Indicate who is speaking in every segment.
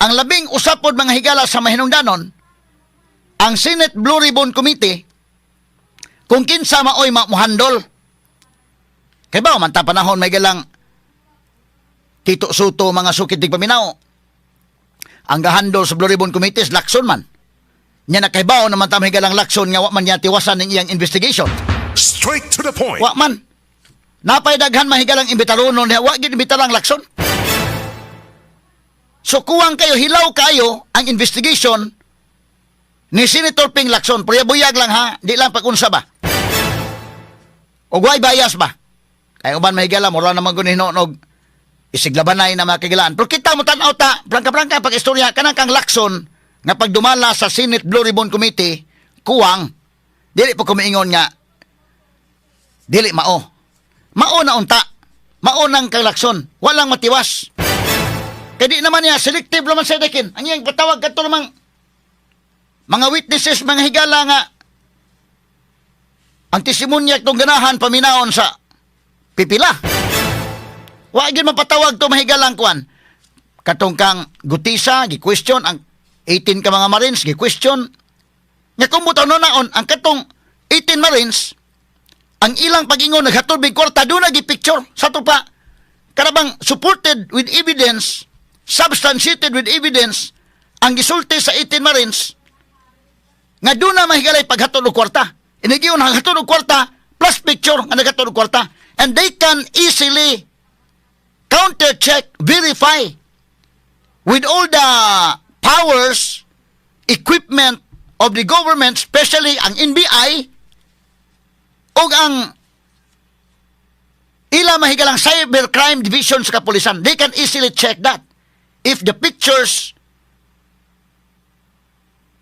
Speaker 1: ang labing usapod mga higala sa mahinungdanon, ang Senate Blue Ribbon Committee, kung kinsa maoy muhandol. Kaya ba, manta panahon may galang Tito Soto, mga sukit dig paminaw. Ang gahandol sa Blue Ribbon Committee is Lacson man. Nya nakaibaw naman ta may galang Lacson nga wa man niya tiwasan ng iyang investigation.
Speaker 2: Straight to the point.
Speaker 1: Wa man. Napay daghan mahigalang imbitaronon niya, wa gid imbitarang Lacson. So kuwang kayo, hilaw kayo ang investigation ni Senator Ping Lacson. Buyag lang ha, di lang pag-unsa ba? O guay bias ba? Kaya uban mahigala, mura naman ko nihinog isiglabanay na mga kagilaan. Pero kita mo tanaw ta, prangka-prangka pag-istorya, kanang kang Lacson, nga pagdumala sa Senate Blue Ribbon Committee, kuwang, dili po kumiingon nga, dili mao. Mao na unta. Mao nang kang Lacson. Walang matiwas. Kaya di naman niya, selective naman sa dekin. Ang iyang patawag ka namang mga witnesses, mga higala nga, ang testimonya itong ganahan paminaon sa pipila. Wa gid mapatawag to mahigalang kuan. Katong kang Gutisa, gi-question ang 18 ka mga Marines, gi-question. Nga kung butaw noon ang katong 18 Marines, ang ilang pag-ingon naghatod big kwarta, doon nagi-picture sa tupa. Karabang supported with evidence, substantiated with evidence, ang gisulti sa 18 Marines, nga doon na mahigalay paghatod og kwarta. Inigiyon ang hatod og kwarta plus picture nga naghatod og kwarta. And they can easily counter-check, verify with all the powers, equipment of the government, especially ang NBI, o ang ila mahigalang cybercrime division sa kapulisan. They can easily check that. If the pictures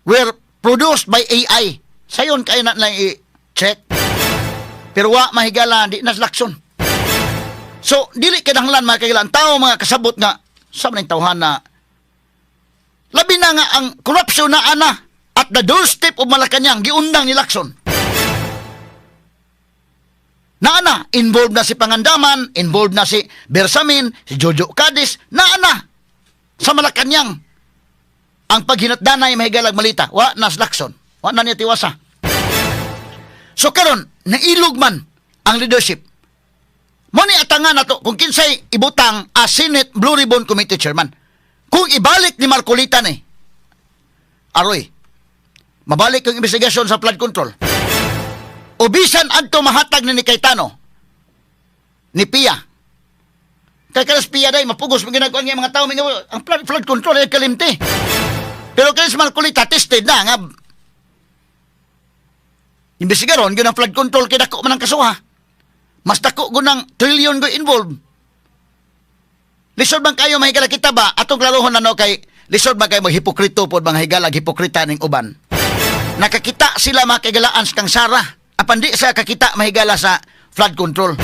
Speaker 1: were produced by AI, sayon kayo na lang i-check. Pero wa mahigala, di nas Lacson. So, dili kinahanglan mga kagilaan, tao mga kasabot nga, sa maning tawhan na, labi na nga ang korupsyon na ana, at the doorstep of Malacanang, giundang ni Lacson. Naana, involved na si Pangandaman, involved na si Bersamin, si Jojo Cadiz, naana, sa Malacanang. Ang paghinatdanay mahigalag malita, wa nas Lacson, wa na niya tiwasa. So karon, nailog man ang leadership. Mo ni atangan nato kung kinsay ibutang a Senate Blue Ribbon Committee chairman. Kung ibalik ni Marcolita ni, aroy, mabalik ang investigasyon sa flood control. O bisan adto mahatag ni Cayetano, ni Pia. Kaya kalas Pia day, mapugos mo ginagawa ng mga tao, ang flood control ay kalimti. Pero kalas Marcolita, tested na nga. Imbestigaron, yun ang flood control, kaya dako man ang kasuha. Mas dako gunang trillion go involved. Lisod bang kayo mahigala kita ba? Atong klarohon na no kay lisod bang kayo maghipokrito po mga higalag hipokrita ning uban. Nakakita sila mga kagalaan sa kang Sara. Apan di sa kakita mahigala sa flood control.